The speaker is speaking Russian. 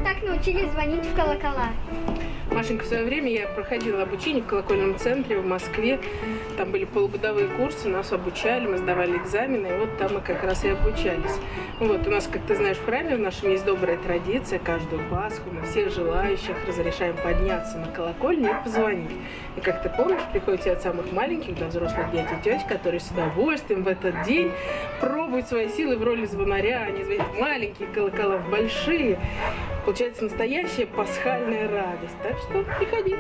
так научились звонить в колокола? Машенька, в свое время я проходила обучение в колокольном центре в Москве. Там были полугодовые курсы, нас обучали, мы сдавали экзамены, и вот там мы как раз и обучались. Вот, у нас, как ты знаешь, в храме в нашем есть добрая традиция. Каждую Пасху мы всех желающих разрешаем подняться на колокольню и позвонить. И как ты помнишь, приходите от самых маленьких до взрослых дядь и теть, которые с удовольствием в этот день пробуют свои силы в роли звонаря. Они звонят маленькие колокола в большие. Получается настоящая пасхальная радость. Так что приходи.